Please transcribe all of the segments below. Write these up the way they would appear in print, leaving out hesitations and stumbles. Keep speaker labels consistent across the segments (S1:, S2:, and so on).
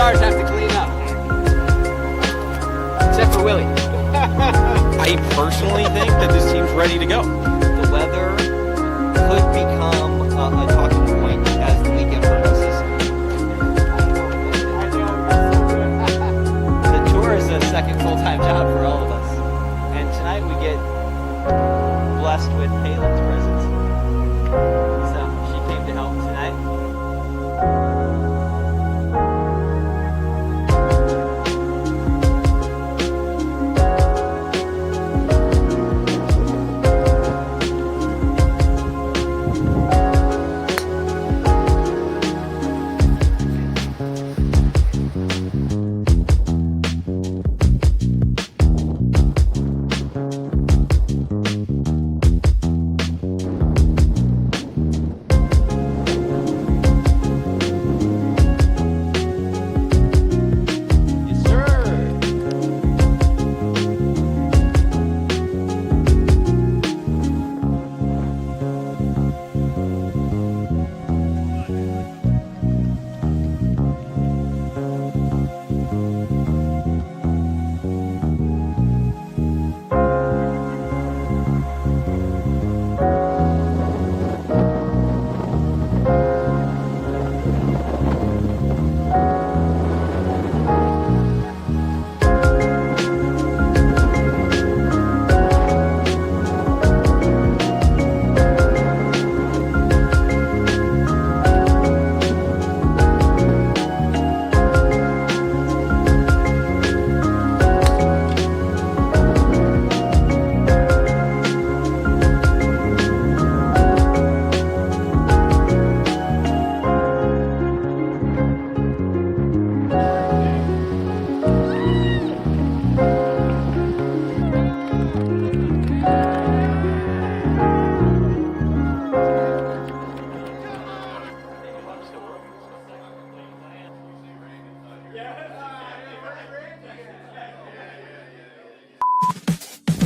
S1: cars have to clean up. Except for Willie.
S2: I personally think that this team's ready to go.
S3: The weather could become a talking point as the weekend progresses. The tour is a second full-time job for all of us. And tonight we get blessed with Palin's presence. So she came to help tonight.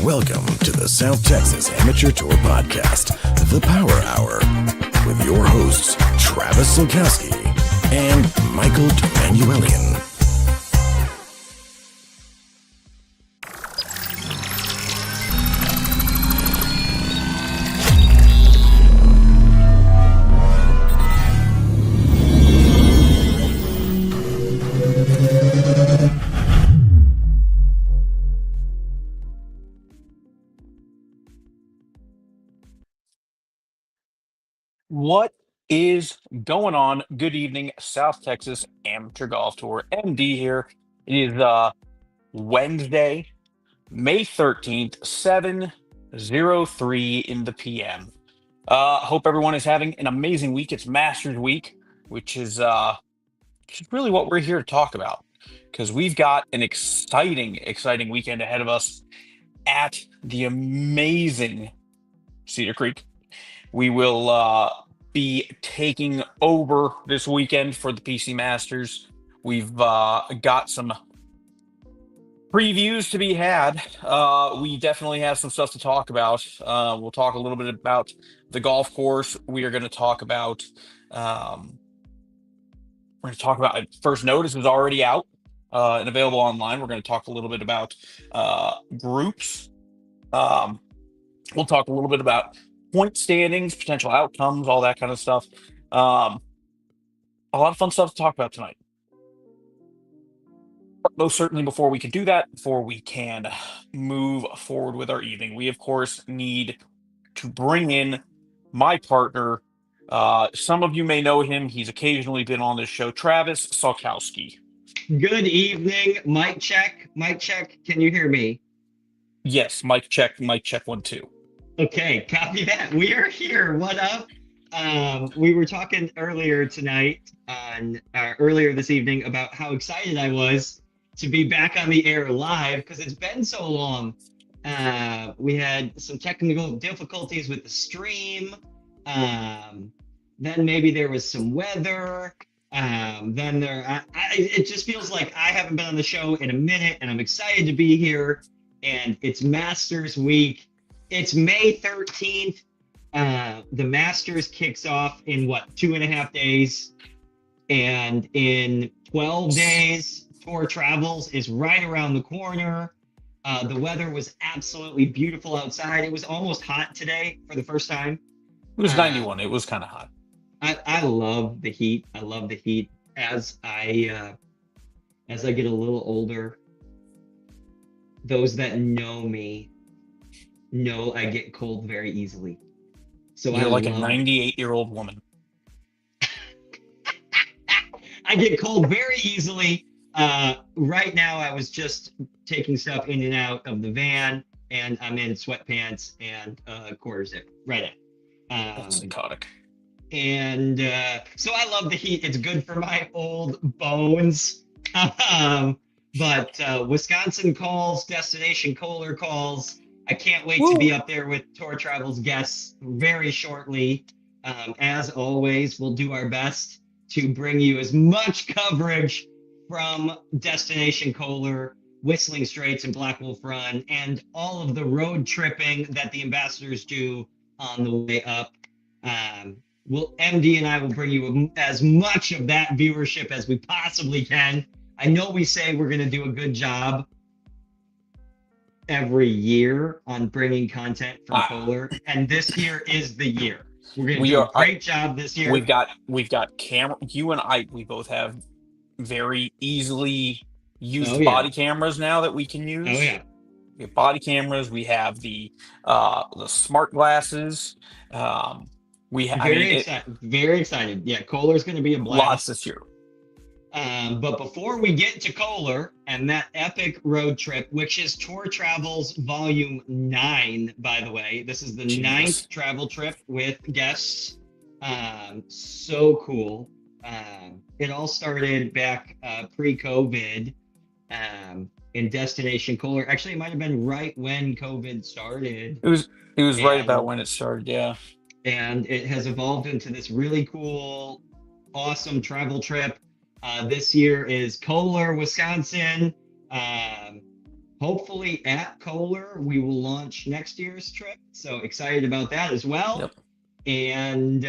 S4: Welcome to the South Texas Amateur Tour Podcast, The Power Hour, with your hosts, Travis Solkowski and Michael Emanuelian.
S2: What is going on? Good evening, South Texas Amateur Golf Tour. MD here. It is Wednesday, May 13th, 7:03 in the PM. Hope everyone is having an amazing week. It's Masters Week, which is really what we're here to talk about, because we've got an exciting weekend ahead of us at the amazing Cedar Creek. We will be taking over this weekend for the PC Masters. We've got some previews to be had. We definitely have some stuff to talk about. We'll talk a little bit about the golf course. We are going to talk about. First notice is already out and available online. We're going to talk a little bit about groups. We'll talk a little bit about point standings, potential outcomes, all that kind of stuff. A lot of fun stuff to talk about tonight. But most certainly, before we can do that, before we can move forward with our evening, we of course need to bring in my partner. Some of you may know him. He's occasionally been on this show, Travis Solkowski.
S3: Good evening, mic check. Mic check. Can you hear me?
S2: Yes, mic check 1 2.
S3: Okay, copy that. We are here. What up? We were talking earlier this evening about how excited I was to be back on the air live because it's been so long. We had some technical difficulties with the stream. Then maybe there was some weather. It just feels like I haven't been on the show in a minute, and I'm excited to be here. And it's Masters Week. It's May 13th. The Masters kicks off in 2.5 days. And in 12 days. Tour Travels is right around the corner. The weather was absolutely beautiful outside. It was almost hot today for the first time.
S2: It was 91. It was kind of hot.
S3: I love the heat. I love the heat. As I get a little older, those that know me know I get cold very easily. So
S2: You're like a 98-year-old woman.
S3: I get cold very easily. Right now, I was just taking stuff in and out of the van, and I'm in sweatpants and quarter zip right now.
S2: That's psychotic.
S3: And so I love the heat. It's good for my old bones. But Wisconsin calls, Destination Kohler calls. I can't wait to be up there with Tour Travels guests very shortly. As always, we'll do our best to bring you as much coverage from Destination Kohler, Whistling Straits, and Black Wolf Run, and all of the road tripping that the ambassadors do on the way up. MD and I will bring you as much of that viewership as we possibly can. I know we say we're going to do a good job every year on bringing content from Kohler, and this year is the year. We're going to do a great job this year.
S2: We've got camera. You and I, we both have very easily used body cameras now that we can use.
S3: Oh yeah.
S2: We have body cameras. We have the smart glasses.
S3: Very excited. Yeah, Kohler's going to be a blast.
S2: Lots this year.
S3: But before we get to Kohler and that epic road trip, which is Tour Travels Volume 9, by the way, this is the 9th travel trip with guests. So cool. It all started back pre-COVID in Destination Kohler. Actually, it might have been right when COVID started.
S2: It was right about when it started, yeah.
S3: And it has evolved into this really cool, awesome travel trip. This year is Kohler, Wisconsin. Hopefully at Kohler, we will launch next year's trip. So excited about that as well.
S2: Yep.
S3: And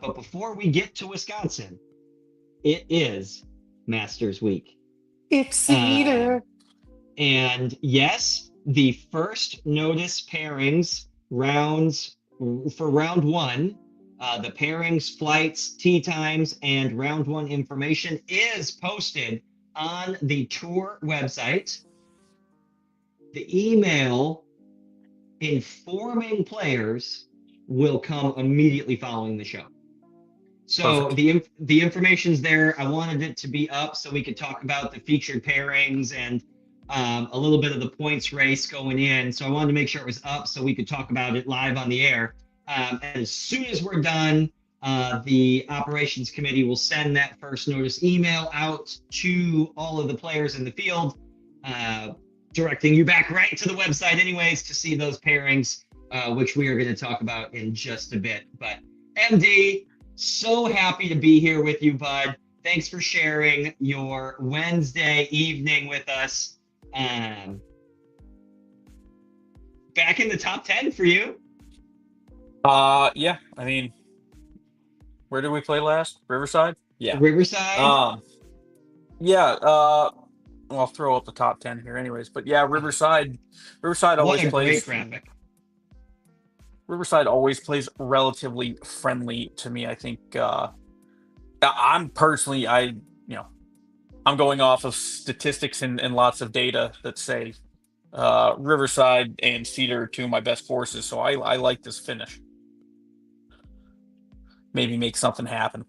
S3: but before we get to Wisconsin, it is Masters Week.
S2: It's Cedar.
S3: And yes, the first notice pairings rounds for round one. The pairings, flights, tee times, and round one information is posted on the tour website. The email informing players will come immediately following the show. So the information's there. I wanted it to be up so we could talk about the featured pairings and a little bit of the points race going in. So I wanted to make sure it was up so we could talk about it live on the air. And as soon as we're done, the operations committee will send that first notice email out to all of the players in the field, directing you back right to the website anyways to see those pairings, which we are going to talk about in just a bit. But MD, so happy to be here with you, bud. Thanks for sharing your Wednesday evening with us. Back in the top 10 for you.
S2: Yeah, I mean, where did we play last? Riverside? Yeah.
S3: Riverside?
S2: I'll throw up the top 10 here anyways, but yeah, Riverside always plays.
S3: Great graphic.
S2: Riverside always plays relatively friendly to me. I think, I'm personally, I'm going off of statistics and lots of data that say, Riverside and Cedar are two of my best courses. So I like this finish. Maybe make something happen.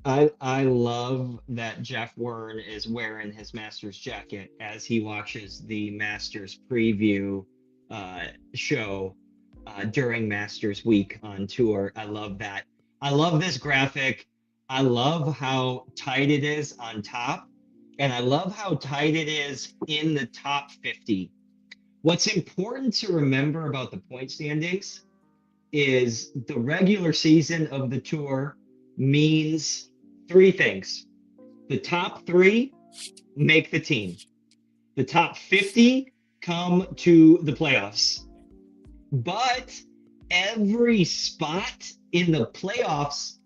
S3: I love that Jeff Wern is wearing his Masters jacket as he watches the Masters preview show during Masters Week on tour. I love that. I love this graphic. I love how tight it is on top, and I love how tight it is in the top 50. What's important to remember about the point standings is the regular season of the tour means three things. The top 3 make the team. The top 50 come to the playoffs. But every spot in the playoffs,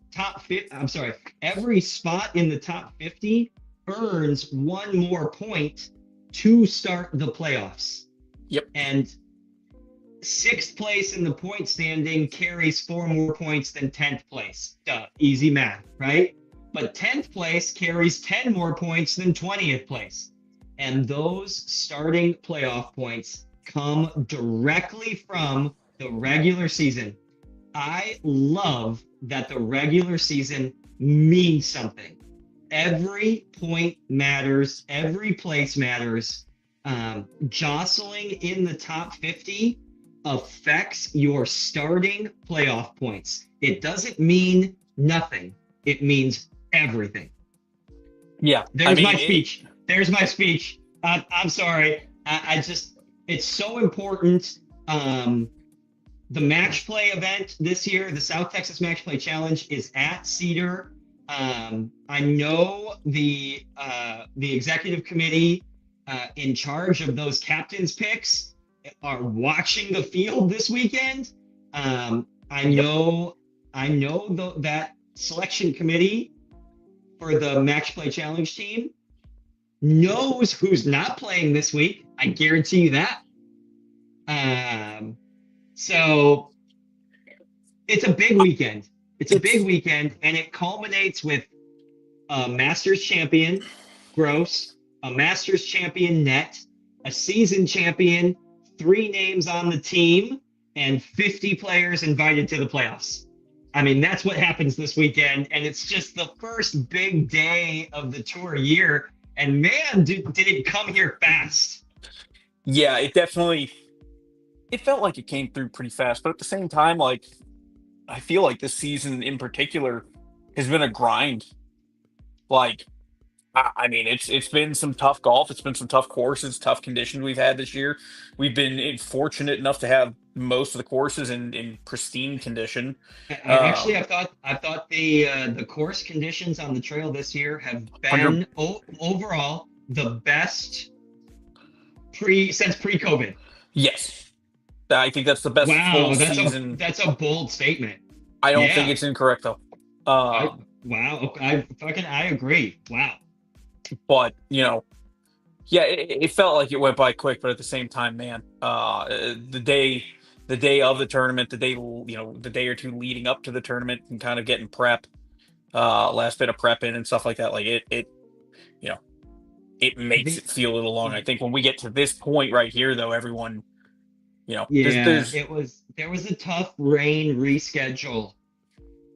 S3: every spot in the top 50 earns one more point to start the playoffs.
S2: Yep.
S3: And sixth place in the point standing carries 4 more points than 10th place. Duh, easy math, right? But 10th place carries 10 more points than 20th place. And those starting playoff points come directly from the regular season. I love that the regular season means something. Every point matters, every place matters. Jostling in the top 50 affects your starting playoff points. It doesn't mean nothing. It means everything.
S2: Yeah.
S3: There's my speech. There's my speech. I'm sorry. I just, it's so important. The match play event this year, the South Texas Match Play Challenge, is at Cedar. I know the executive committee in charge of those captains picks are watching the field this weekend. I know that selection committee for the Match Play Challenge team knows who's not playing this week. I guarantee you that. So it's a big weekend. It's a big weekend, and it culminates with a Masters champion, gross, a Masters champion, net, a season champion, 3 names on the team, and 50 players invited to the playoffs. I mean, that's what happens this weekend, and it's just the first big day of the tour year. And man, did it come here fast.
S2: Yeah, it felt like it came through pretty fast, but at the same time, like, I feel like this season in particular has been a grind. Like, I mean, it's been some tough golf. It's been some tough courses, tough conditions we've had this year. We've been fortunate enough to have most of the courses in pristine condition.
S3: Actually, I thought the course conditions on the trail this year have been overall the best since pre-COVID.
S2: Yes. I think that's the best full season.
S3: That's a bold statement.
S2: I don't think it's incorrect though.
S3: I agree. Wow.
S2: But it felt like it went by quick. But at the same time, man, the day of the tournament, the day or two leading up to the tournament, and kind of getting prep, last bit of prep in and stuff like that. Like it makes it feel a little long. I think when we get to this point right here, though, everyone.
S3: There was a tough rain reschedule,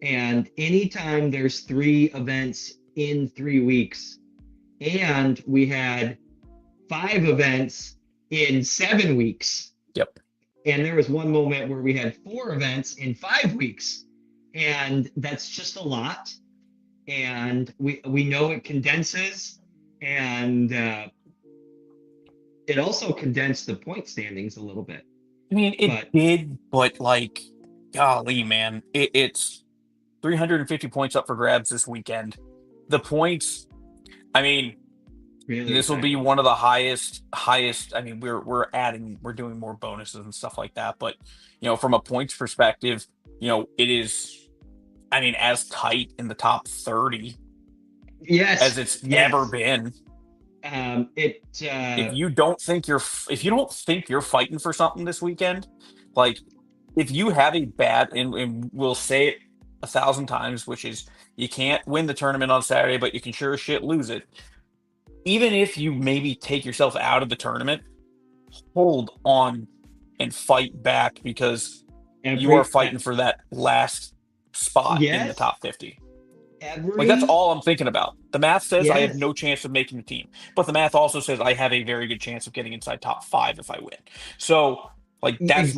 S3: and anytime there's 3 events in 3 weeks, and we had 5 events in 7 weeks.
S2: Yep.
S3: And there was one moment where we had 4 events in 5 weeks, and that's just a lot. And we know it condenses, and it also condensed the point standings a little bit.
S2: I mean, it did, but like, golly, man, it's 350 points up for grabs this weekend. The points, I mean, really, this will be one of the highest. I mean, we're doing more bonuses and stuff like that, but from a points perspective, it is, I mean, as tight in the top 30, as it's ever been. If you don't think you're fighting for something this weekend, like if you have a bad, and we'll say it 1,000 times, which is you can't win the tournament on Saturday, but you can sure as shit lose it. Even if you maybe take yourself out of the tournament, hold on and fight back, because you are fighting for that last spot in the top 50. Like, that's all I'm thinking about. The math says I have no chance of making the team, but the math also says I have a very good chance of getting inside top 5 if I win. So, like, that's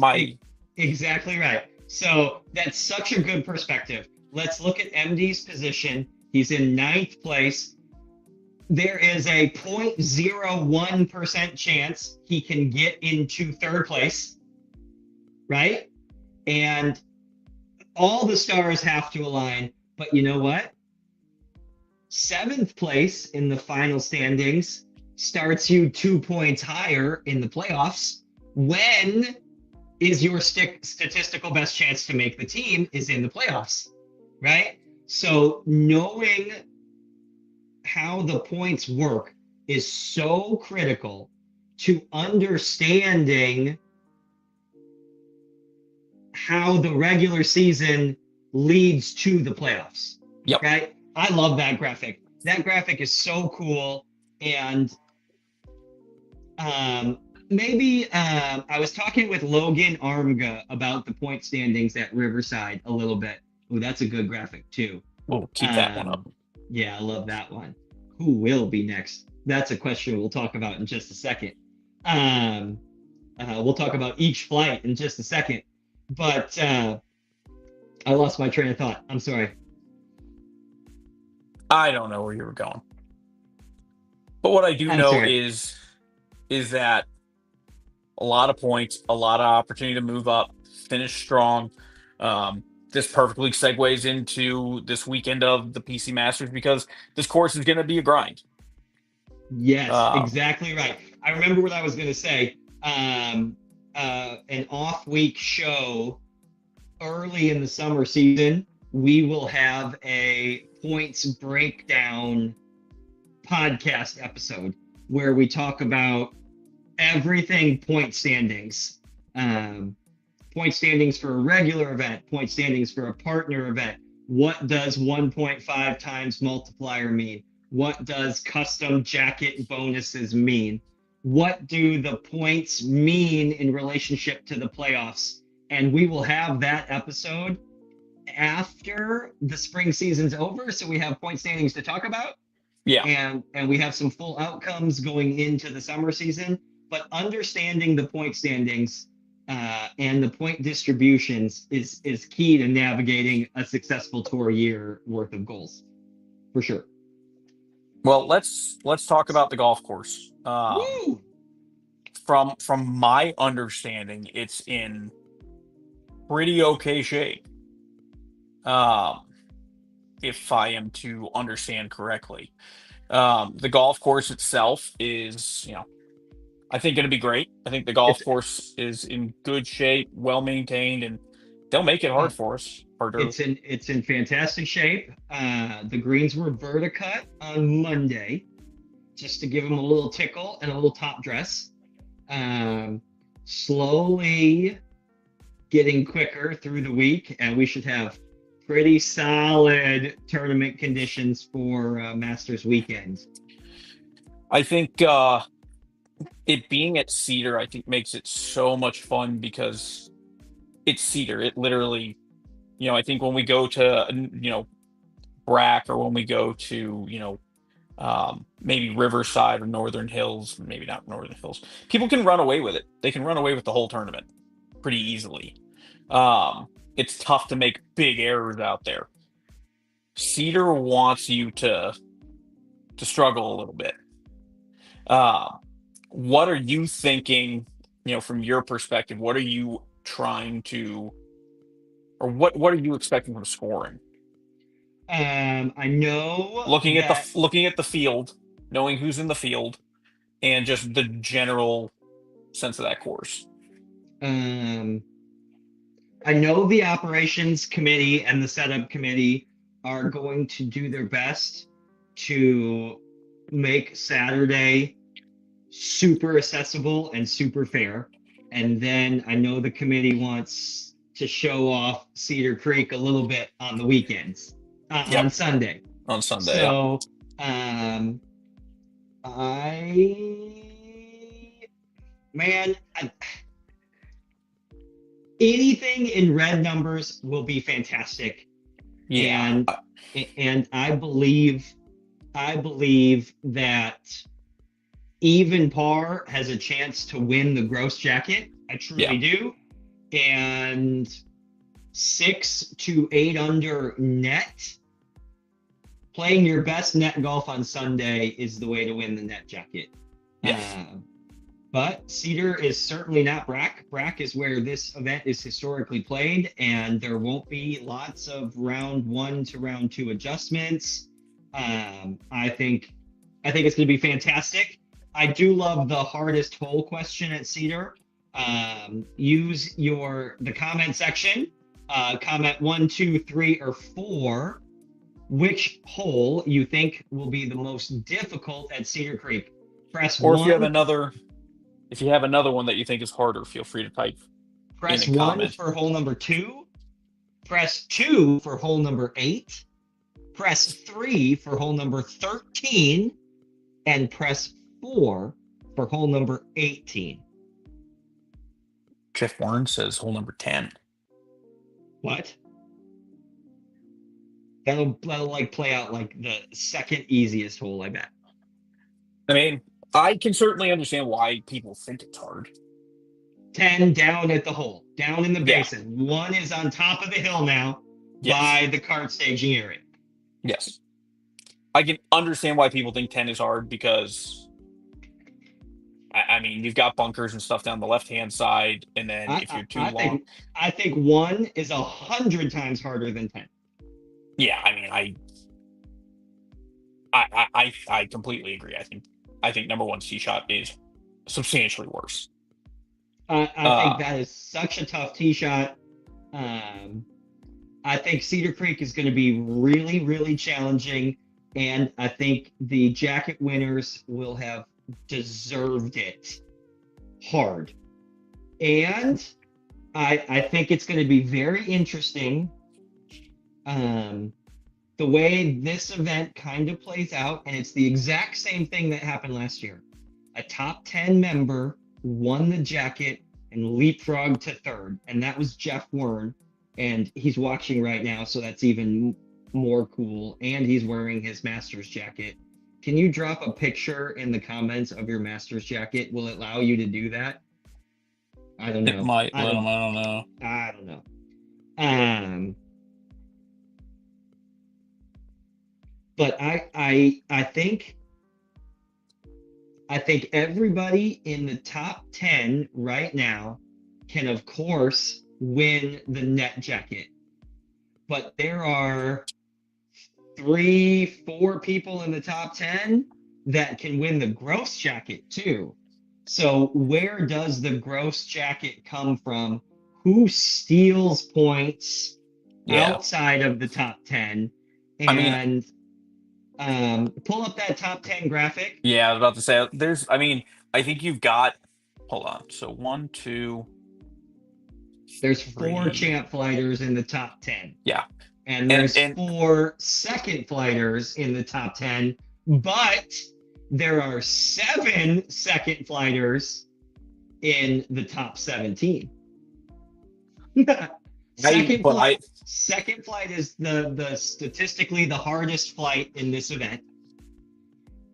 S3: exactly right. So that's such a good perspective. Let's look at MD's position. He's in 9th place. There is a 0.01% chance he can get into 3rd place, right? And all the stars have to align. But you know what? 7th place in the final standings starts you 2 points higher in the playoffs. When is your statistical best chance to make the team is in the playoffs, right? So knowing how the points work is so critical to understanding how the regular season leads to the playoffs.
S2: Yep.
S3: Right? I love that graphic. That graphic is so cool. And I was talking with Logan Armga about the point standings at Riverside a little bit. Oh, that's a good graphic too.
S2: We'll keep that one up.
S3: Yeah, I love that one. Who will be next? That's a question we'll talk about in just a second. We'll talk about each flight in just a second. But I lost my train of thought. I'm sorry.
S2: I don't know where you were going. But what I do know is that a lot of points, a lot of opportunity to move up, finish strong. This perfectly segues into this weekend of the PC Masters because this course is going to be a grind.
S3: Yes, exactly right. I remember what I was going to say. An off-week show early in the summer season, we will have a points breakdown podcast episode where we talk about everything point standings. Point standings for a regular event, point standings for a partner event. What does 1.5 times multiplier mean? What does custom jacket bonuses mean? What do the points mean in relationship to the playoffs? And we will have that episode after the spring season's over, so we have point standings to talk about.
S2: Yeah.
S3: And we have some full outcomes going into the summer season. But understanding the point standings and the point distributions is key to navigating a successful tour year worth of goals, for sure.
S2: Well, let's talk about the golf course.
S3: Woo!
S2: From my understanding, it's in pretty okay shape. If I am to understand correctly, the golf course itself is, I think going to be great. I think the golf course is in good shape, well maintained, and they'll make it hard for us.
S3: It's in fantastic shape. The greens were verticut on Monday, just to give them a little tickle and a little top dress. Slowly getting quicker through the week, and we should have pretty solid tournament conditions for Masters weekend.
S2: I think it being at Cedar, I think makes it so much fun because it's Cedar. It literally, I think when we go to, Brack, or when we go to, maybe Riverside or Northern Hills, maybe not Northern Hills, people can run away with it. They can run away with the whole tournament pretty easily. It's tough to make big errors out there. Cedar wants you to struggle a little bit. What are you thinking, from your perspective? What are you trying to, or what are you expecting from scoring?
S3: I know
S2: looking at the field, knowing who's in the field, and just the general sense of that course.
S3: I know the operations committee and the setup committee are going to do their best to make Saturday super accessible and super fair. And then I know the committee wants to show off Cedar Creek a little bit on the weekends, on Sunday.
S2: On Sunday.
S3: So, anything in red numbers will be fantastic.
S2: Yeah.
S3: And I believe that even par has a chance to win the gross jacket. I truly do. And 6 to 8 under net, playing your best net golf on Sunday is the way to win the net jacket.
S2: Yes.
S3: But Cedar is certainly not Brack. Brack is where this event is historically played, and there won't be lots of round 1 to round 2 adjustments. I think it's going to be fantastic. I do love the hardest hole question at Cedar. Use the comment section. Comment 1, 2, 3, or 4 which hole you think will be the most difficult at Cedar Creek. Press
S2: Or if you have
S3: 1.
S2: another, if you have another one that you think is harder, feel free to type in
S3: Press
S2: a
S3: 1
S2: comment.
S3: for hole number 2. Press 2 for hole number 8. Press 3 for hole number 13. And press 4 for hole number 18.
S2: Jeff Warren says hole number 10.
S3: What? That'll like play out like the second easiest hole, I bet.
S2: I mean, I can certainly understand why people think it's hard.
S3: 10 down at the hole, down in the
S2: Yeah.
S3: basin. 1 is on top of the hill now
S2: Yes.
S3: by the cart staging area.
S2: Yes. I can understand why people think 10 is hard because, I mean, you've got bunkers and stuff down the left-hand side, and then if you're too long.
S3: I think 1 is 100 times harder than 10.
S2: Yeah, I mean, I completely agree. I think number 1's tee shot is substantially worse.
S3: I think that is such a tough tee shot. I think Cedar Creek is going to be really, really challenging, and I think the jacket winners will have deserved it hard. And I think it's going to be very interesting the way this event kind of plays out, and it's the exact same thing that happened last year. A top 10 member won the jacket and leapfrogged to third, and that was Jeff Wern, and he's watching right now, so that's even more cool, and he's wearing his Masters jacket. Can you drop a picture in the comments of your Masters jacket? Will it allow you to do that? I don't know.
S2: It might
S3: I
S2: let
S3: don't,
S2: them, I don't know.
S3: I don't know. But I think everybody in the top 10 right now can, of course, win the net jacket. But there are 3-4 people in the top 10 that can win the gross jacket too. So where does the gross jacket come from? Who steals points outside of the top 10? And pull up that top 10 graphic.
S2: Yeah, I was about to say, I think you've got, hold on. So 1, 2.
S3: There's
S2: 3.
S3: 4 champ flighters in the top 10.
S2: Yeah.
S3: And there's 4 second flighters in the top 10, but there are 7 second flighters in the top 17. Second flight is the statistically the hardest flight in this event.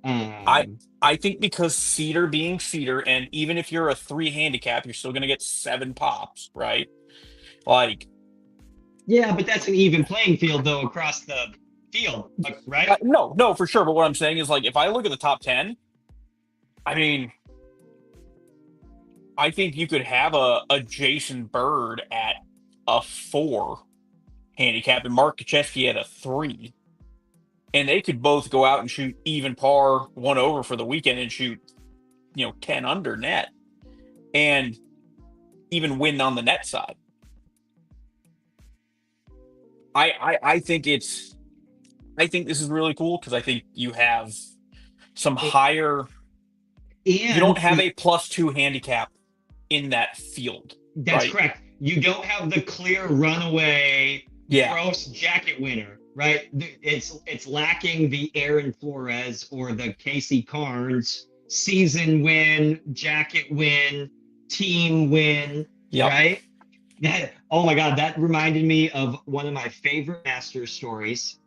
S2: I think because Cedar being Cedar, and even if you're a 3 handicap, you're still going to get 7 pops, right? Like,
S3: yeah, but that's an even playing field though across the field, right?
S2: No, for sure. But what I'm saying is, like, if I look at the top 10, I mean, I think you could have a Jason Bird at a 4 handicap and Mark Kaczewski at a 3. And they could both go out and shoot even par 1 over for the weekend and shoot, 10 under net and even win on the net side. I think this is really cool because I think you have some higher. You don't have a +2 handicap in that field.
S3: That's correct. You don't have the clear runaway gross jacket winner, right? It's lacking the Aaron Flores or the Casey Carnes season win, jacket win, team win, right? Oh my God, that reminded me of one of my favorite Masters stories.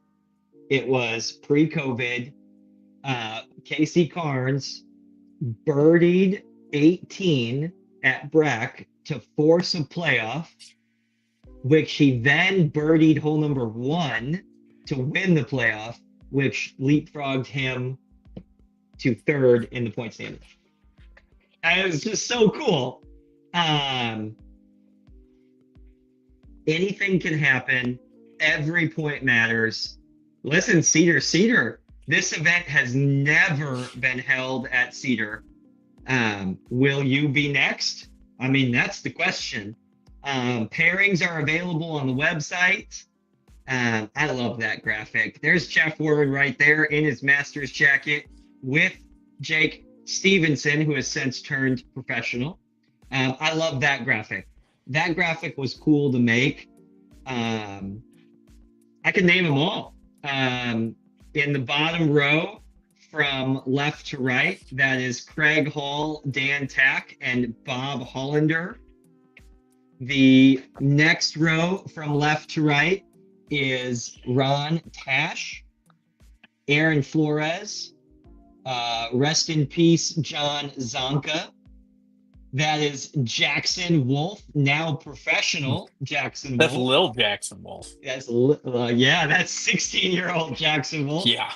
S3: It was pre-COVID. Casey Carnes birdied 18 at Breck to force a playoff, which he then birdied hole number 1 to win the playoff, which leapfrogged him to third in the point standings. And it was just so cool. Anything can happen. Every point matters. Listen, Cedar, this event has never been held at Cedar. Will you be next? I mean, that's the question. Pairings are available on the website. I love that graphic. There's Jeff Ward right there in his Masters jacket with Jake Stevenson, who has since turned professional. I love that graphic. That graphic was cool to make. I can name them all. In the bottom row, from left to right, that is Craig Hall, Dan Tack, and Bob Hollander. The next row from left to right is Ron Tash, Aaron Flores, rest in peace, John Zonka. That is Jackson Wolf, now professional Jackson
S2: That's
S3: Wolf.
S2: Lil Jackson Wolf.
S3: That's that's 16-year-old Jackson Wolf.
S2: Yeah.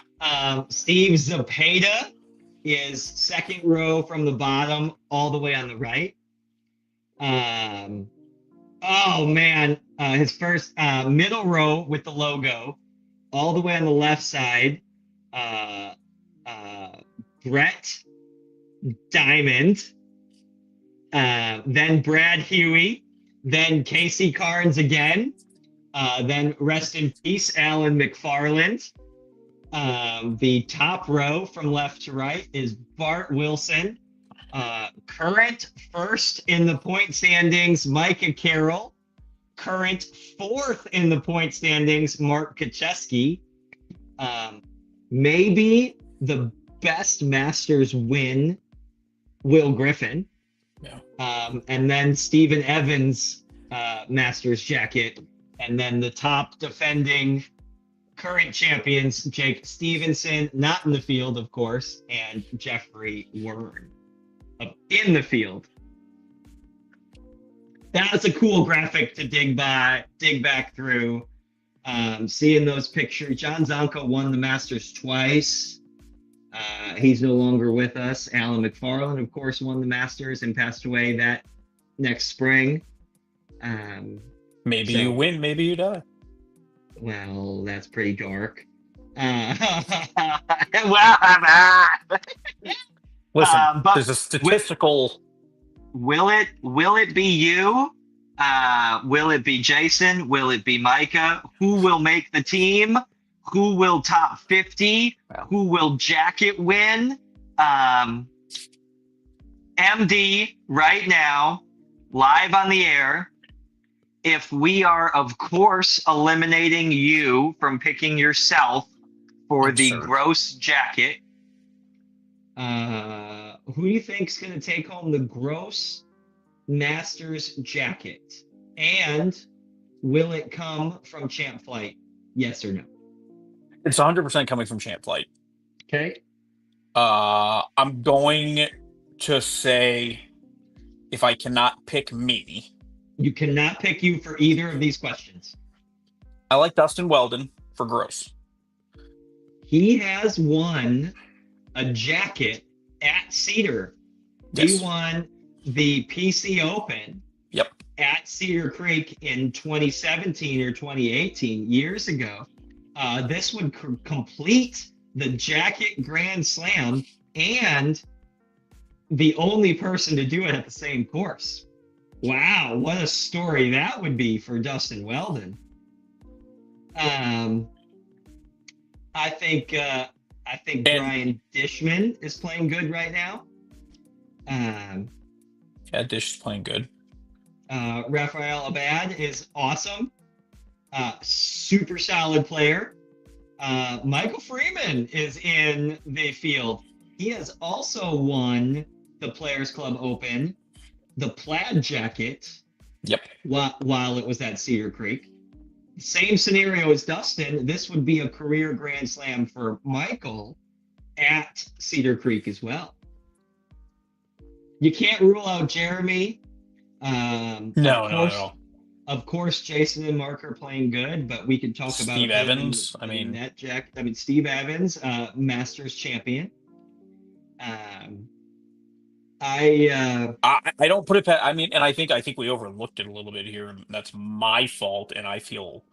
S3: Steve Zapata is second row from the bottom, all the way on the right. Oh man, his first middle row with the logo, all the way on the left side. Brett Diamond. Then Brad Huey, then Casey Carnes again, then rest in peace, Alan McFarland. The top row from left to right is Bart Wilson. Current first in the point standings, Micah Carroll. Current fourth in the point standings, Mark Kacheski. Maybe the best Masters win, Will Griffin.
S2: Yeah.
S3: And then Stephen Evans, Masters jacket. And then the top defending current champions, Jake Stevenson, not in the field, of course, and Jeffrey Wern in the field. That's a cool graphic to dig back through. Seeing those pictures. John Zonka won the Masters twice. He's no longer with us. Alan McFarland, of course, won the Masters and passed away that next spring.
S2: Maybe you win, maybe you die.
S3: Well, that's pretty dark. Well,
S2: Listen,
S3: but
S2: there's a statistical.
S3: will it be you? Will it be Jason? Will it be Micah? Who will make the team? Who will top 50?
S2: Wow.
S3: Who will jacket win? MD right now, live on the air. If we are, of course, eliminating you from picking yourself for the
S2: Absurd.
S3: gross jacket, who do you think's going to take home the gross Masters jacket? And will it come from Champ Flight? Yes or no?
S2: It's 100% coming from Champ Flight.
S3: Okay.
S2: I'm going to say, if I cannot pick me,
S3: You cannot pick you for either of these questions.
S2: I like Dustin Weldon for gross.
S3: He has won a jacket at Cedar.
S2: Yes.
S3: He won the PC Open
S2: Yep.
S3: at Cedar Creek in 2017 or 2018, years ago. This would complete the jacket Grand Slam and the only person to do it at the same course. Wow, what a story that would be for Dustin Weldon. I think Brian Dishman is playing good right now.
S2: Yeah, Dish is playing good.
S3: Rafael Abad is awesome. Super solid player. Michael Freeman is in the field. He has also won the Players Club Open, the plaid jacket.
S2: Yep.
S3: While it was at Cedar Creek. Same scenario as Dustin. This would be a career Grand Slam for Michael at Cedar Creek as well. You can't rule out Jeremy.
S2: No.
S3: Of course, Jason and Mark are playing good, but we can talk about
S2: Steve Evans.
S3: Steve Evans, Masters champion. I
S2: don't put it past. I mean, and I think we overlooked it a little bit here, and that's my fault. And I feel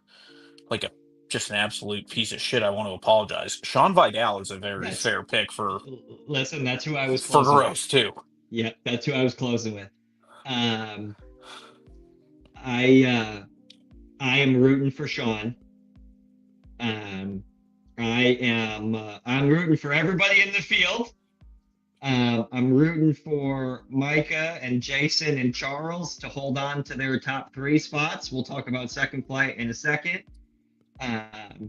S2: like just an absolute piece of shit. I want to apologize. Sean Vidal is a very fair pick for.
S3: Listen, that's who I was
S2: for gross
S3: with.
S2: Too.
S3: Yeah, that's who I was closing with. I am rooting for Sean. I'm rooting for everybody in the field. I'm rooting for Micah and Jason and Charles to hold on to their top 3 spots. We'll talk about second flight in a second. But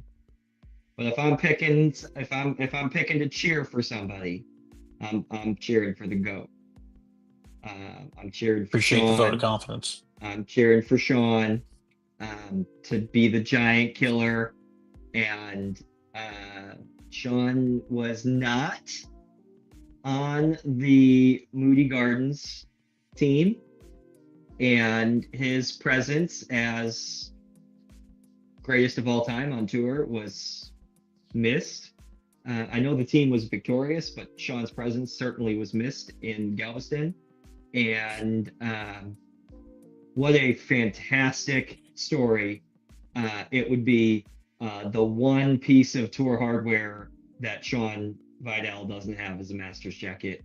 S3: if I'm picking to cheer for somebody, I'm cheering for the GOAT. I'm cheering for
S2: Appreciate the vote of
S3: Sean.
S2: confidence.
S3: I'm cheering for Sean to be the giant killer. And Sean was not on the Moody Gardens team, and his presence as greatest of all time on tour was missed. I know the team was victorious, but Sean's presence certainly was missed in Galveston. And what a fantastic story it would be. The one piece of tour hardware that Sean Vidal doesn't have is a Masters jacket.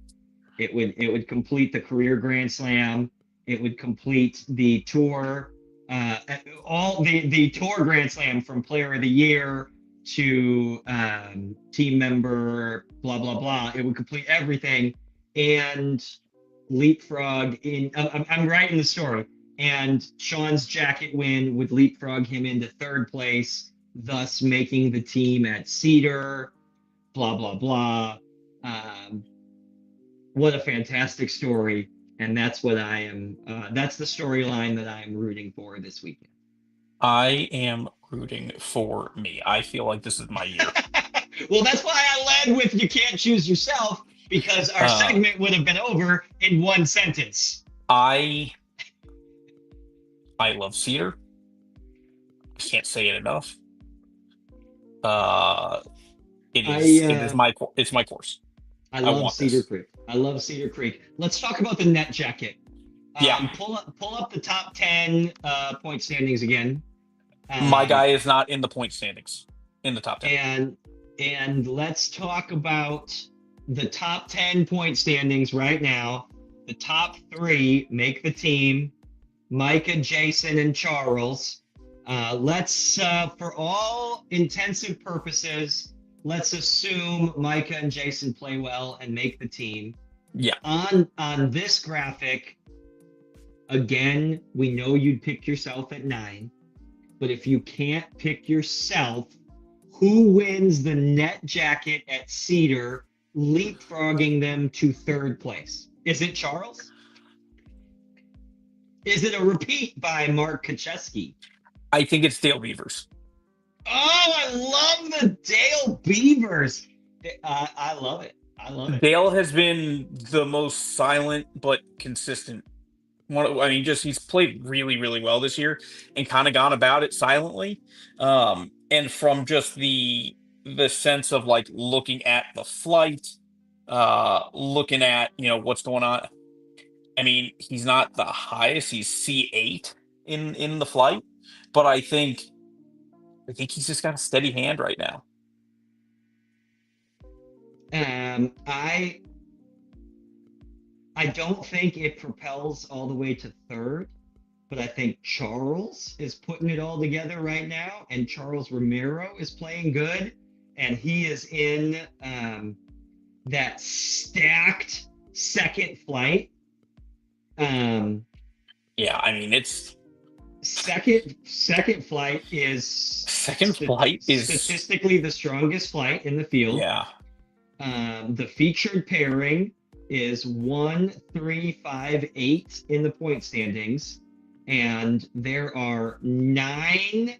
S3: It would complete the career Grand Slam. It would complete the tour, all the tour Grand Slam, from Player of the Year to team member, blah blah blah. It would complete everything and leapfrog in. I'm writing the story, and Sean's jacket win would leapfrog him into 3rd place, thus making the team at Cedar, blah, blah, blah. What a fantastic story. And that's what that's the storyline that I am rooting for this weekend.
S2: I am rooting for me. I feel like this is my year.
S3: Well, that's why I led with You Can't Choose Yourself, because our segment would have been over in one sentence.
S2: I love Cedar. I can't say it enough. It's my course.
S3: I love Cedar Creek. I love Cedar Creek. Let's talk about the net jacket. Pull up the top 10 point standings again.
S2: My guy is not in the point standings in the top 10.
S3: And let's talk about the top 10 point standings right now. The top 3 make the team: Micah, Jason, and Charles. Let's, for all intensive purposes, let's assume Micah and Jason play well and make the team.
S2: Yeah.
S3: On this graphic, again, we know you'd pick yourself at 9, but if you can't pick yourself, who wins the net jacket at Cedar, leapfrogging them to 3rd place? Is it Charles? Is it a repeat by Mark Kacheski?
S2: I think it's Dale Beavers.
S3: Oh, I love the Dale Beavers. I love it.
S2: Dale has been the most silent but consistent. He's played really, really well this year and kind of gone about it silently. And from just the sense of like looking at the flight, looking at, what's going on. I mean, he's not the highest. He's C8 in the flight, but I think he's just got a steady hand right now.
S3: I don't think it propels all the way to 3rd, but I think Charles is putting it all together right now, and Charles Romero is playing good, and he is in that stacked second flight.
S2: It's
S3: second flight is statistically the strongest flight in the field.
S2: Yeah.
S3: The featured pairing is 1, 3, 5, 8 in the point standings, and there are 9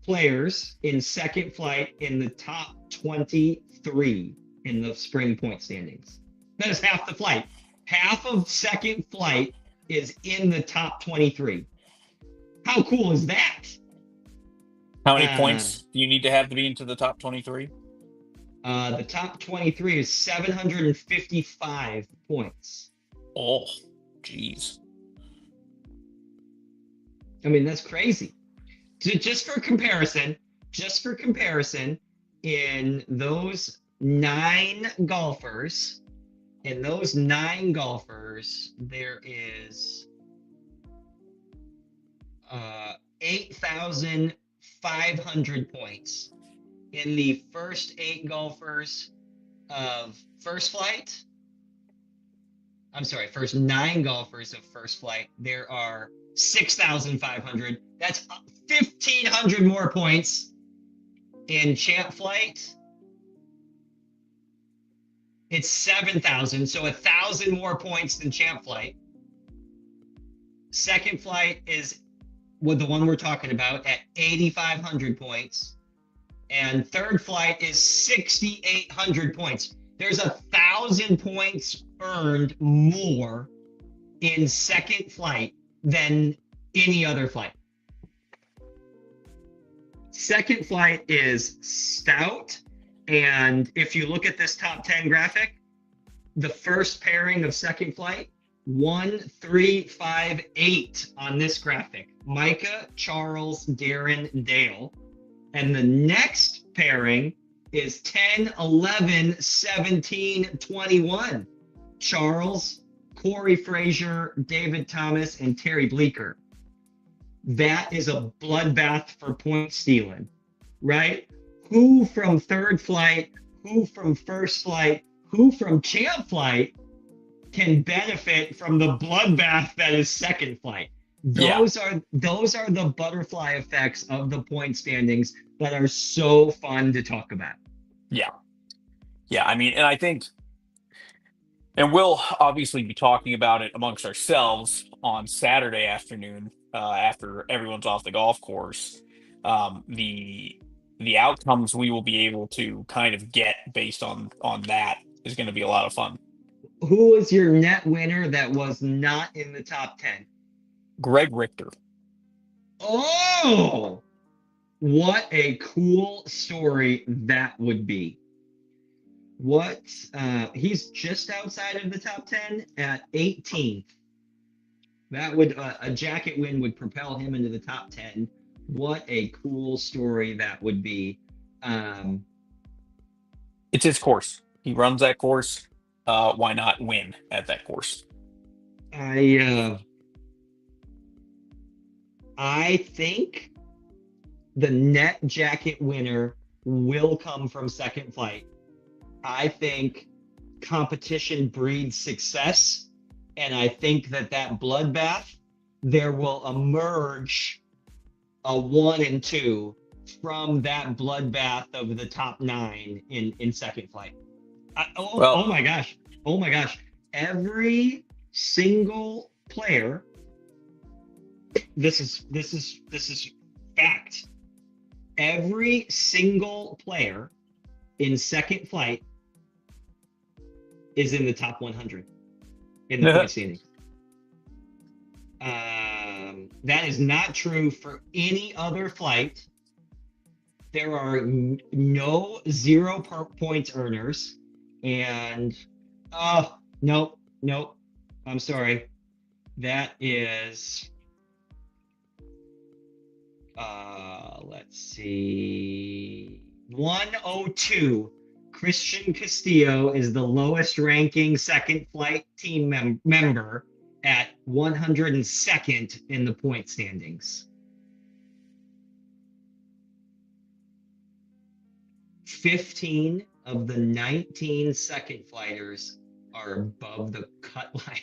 S3: players in second flight in the top 23 in the spring point standings. That is half the flight. Half of second flight is in the top 23. How cool is that?
S2: How many points do you need to have to be into the top 23?
S3: The top 23 is 755 points.
S2: Oh, geez.
S3: I mean, that's crazy. Just for comparison, in those 9 golfers, there is 500 points in the first 8 golfers of first flight. I'm sorry, first 9 golfers of first flight. There are 6,500. That's 1,500 more points in champ flight. It's 7,000, so 1,000 more points than champ flight. Second flight is with the one we're talking about at 8,500 points. And third flight is 6,800 points. There's 1,000 points earned more in second flight than any other flight. Second flight is stout. And if you look at this top 10 graphic, the first pairing of second flight, 1, 3, 5, 8 on this graphic. Micah, Charles, Darren, Dale. And the next pairing is 10, 11, 17, 21. Charles, Corey Frazier, David Thomas, and Terry Bleeker. That is a bloodbath for point stealing, right? Who from third flight, who from first flight, who from champ flight can benefit from the bloodbath that is second flight? Those are the butterfly effects of the point standings that are so fun to talk about.
S2: Yeah. I mean, and I think, and we'll obviously be talking about it amongst ourselves on Saturday afternoon after everyone's off the golf course. The outcomes we will be able to kind of get based on that is going to be a lot of fun.
S3: Who was your net winner that was not in the top 10?
S2: Greg Richter.
S3: Oh, what a cool story that would be. He's just outside of the top 10 at 18th. That would, a jacket win would propel him into the top 10. What a cool story that would be.
S2: It's his course. He runs that course. Why not win at that course?
S3: I think the net jacket winner will come from second flight. I think competition breeds success, and I think that bloodbath, there will emerge a 1 and 2 from that bloodbath of the top 9 in second flight. Oh my gosh. Every single player, this is fact. Every single player in second flight is in the top 100 in the point standing. That is not true for any other flight. There are no 0 points earners. And nope. I'm sorry. That is let's see. 102. Christian Castillo is the lowest ranking second flight team member at 102nd in the point standings. 15 of the 19 second flighters are above the cut line.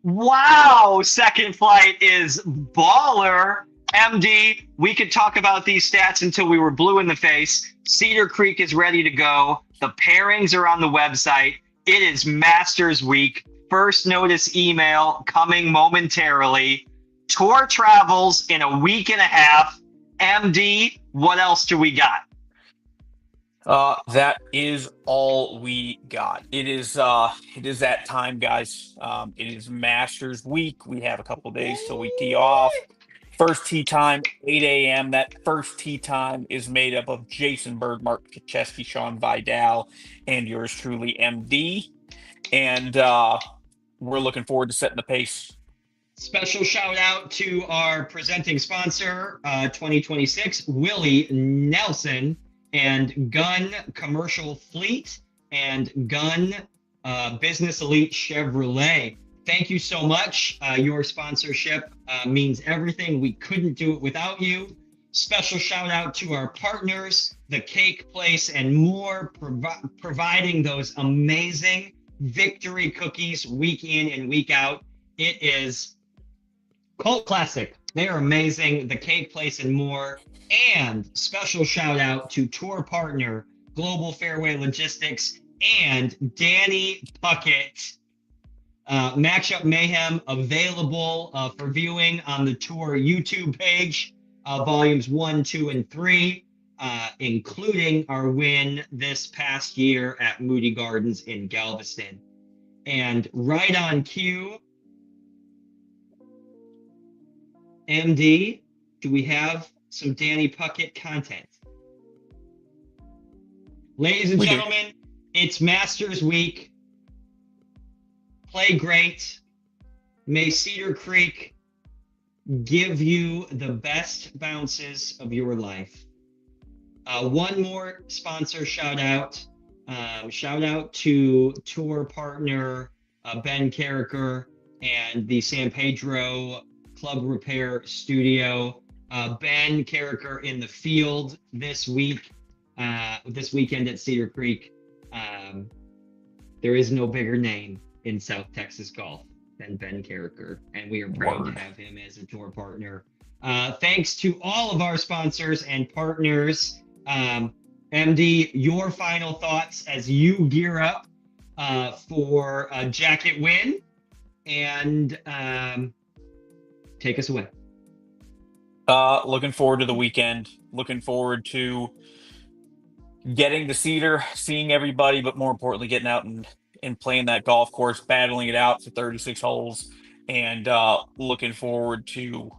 S3: Wow, second flight is baller. MD, we could talk about these stats until we were blue in the face. Cedar Creek is ready to go. The pairings are on the website. It is Masters Week. First notice email coming momentarily. Tour travels in a week and a half. MD, what else do we got?
S2: That is all we got. It is that time, guys. It is Masters Week. We have a couple days till we tee off. First tee time, 8 a.m. That first tee time is made up of Jason Berg, Mark Kacheski, Sean Vidal, and yours truly, MD. And we're looking forward to setting the pace.
S3: Special shout out to our presenting sponsor, 2026, Willie Nelson, and Gun Commercial Fleet and Gun Business Elite Chevrolet. thank you so much. Your sponsorship means everything. We couldn't do it without you. Special shout out to our partners, the Cake Place and More, providing those amazing victory cookies week in and week out. It is cult classic. They are amazing. The Cake Place and More. And special shout out to tour partner Global Fairway Logistics and Danny Puckett. Matchup Mayhem available for viewing on the tour YouTube page, volumes 1, 2, and 3, including our win this past year at Moody Gardens in Galveston. And right on cue, MD, do we have some Danny Puckett content? Ladies and gentlemen, it's Masters Week. Play great. May Cedar Creek give you the best bounces of your life. One more sponsor shout out. Shout out to tour partner Ben Carricker and the San Pedro Club Repair Studio. Ben Carricker in the field this weekend at Cedar Creek. There is no bigger name in South Texas golf than Ben Carricker, and we are proud to have him as a tour partner. Thanks to all of our sponsors and partners. MD, your final thoughts as you gear up for a jacket win, and take us away.
S2: Looking forward to the weekend. Looking forward to getting to Cedar, seeing everybody, but more importantly, getting out and playing that golf course, battling it out for 36 holes, and looking forward to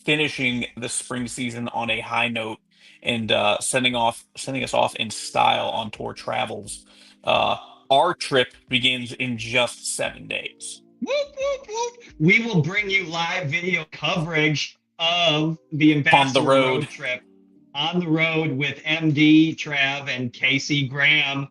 S2: finishing the spring season on a high note and sending us off in style on tour travels. Our trip begins in just 7 days.
S3: Whoop, whoop, whoop. We will bring you live video coverage of the Ambassador road trip on the road with MD, Trav, and Casey Graham.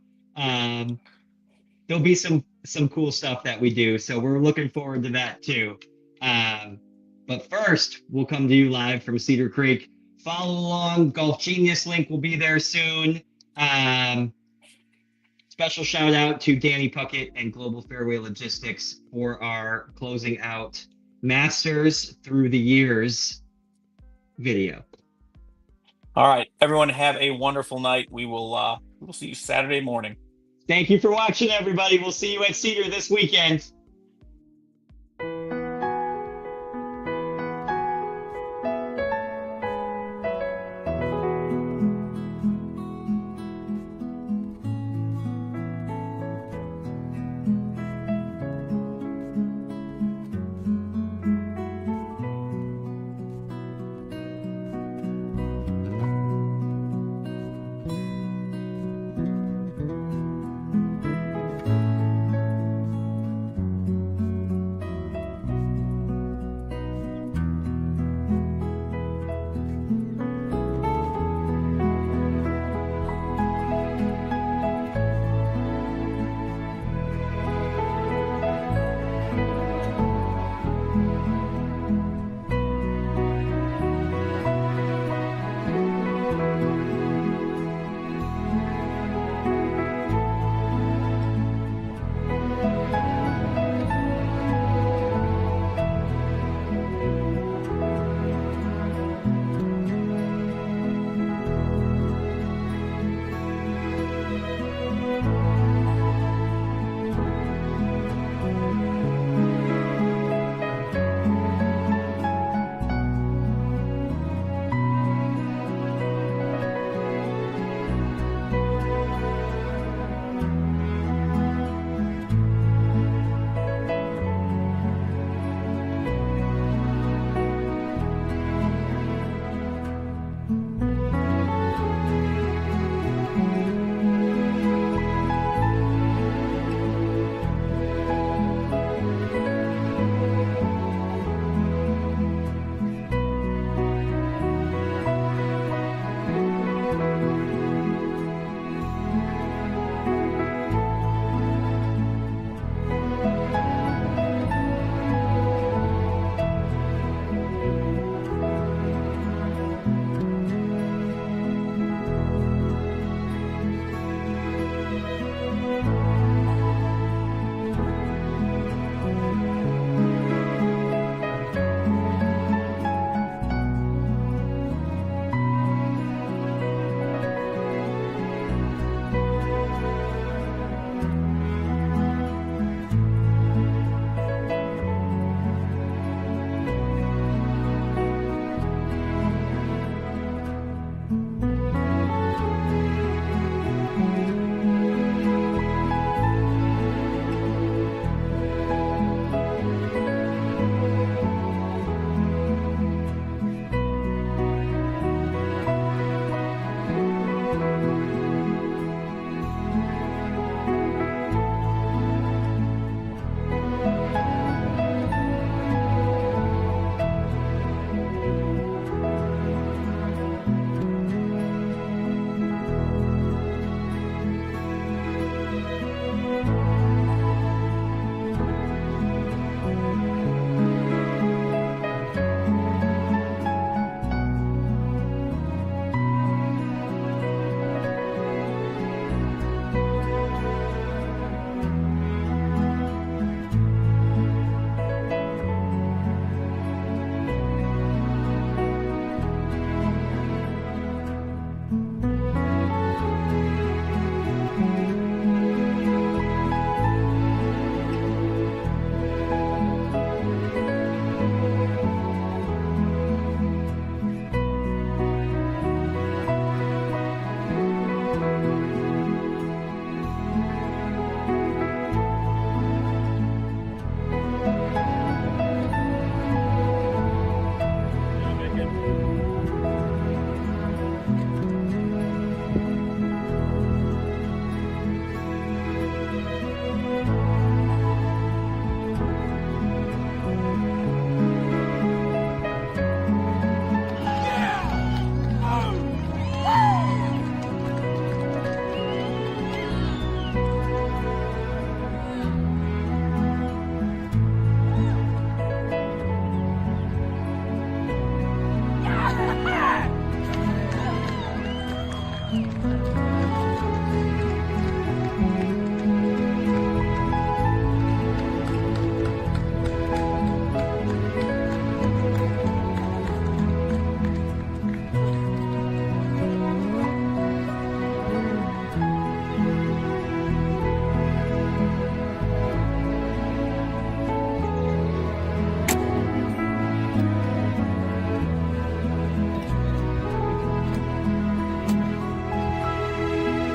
S3: There'll be some cool stuff that we do, so we're looking forward to that too. But first, we'll come to you live from Cedar Creek. Follow along. Golf Genius link will be there soon. Special shout out to Danny Puckett and Global Fairway Logistics for our closing out Masters Through the Years video.
S2: All right, everyone, have a wonderful night. We'll see you Saturday morning.
S3: Thank you for watching, everybody. We'll see you at Cedar this weekend.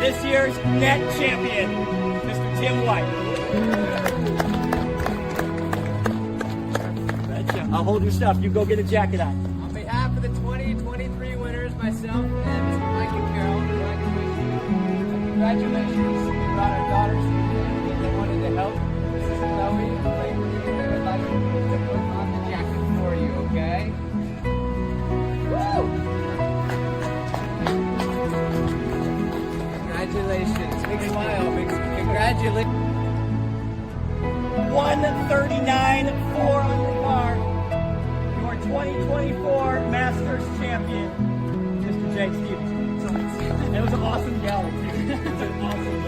S1: This year's net champion, Mr. Tim White. I'll hold your stuff. You go get a jacket on.
S5: On behalf of the 2023 winners, myself and Mr. Mike and Carol, we'd like to wish you congratulations. We brought our daughters here because they wanted to help. This is Chloe and Clayton. They would like to put on the jacket for you, okay? Woo! Congratulations. Big smile. Big congratulations.
S1: 139, 4 under par. Your 2024 Masters champion, Mr. Jake Stevens. It was an awesome gallop, too. It was an awesome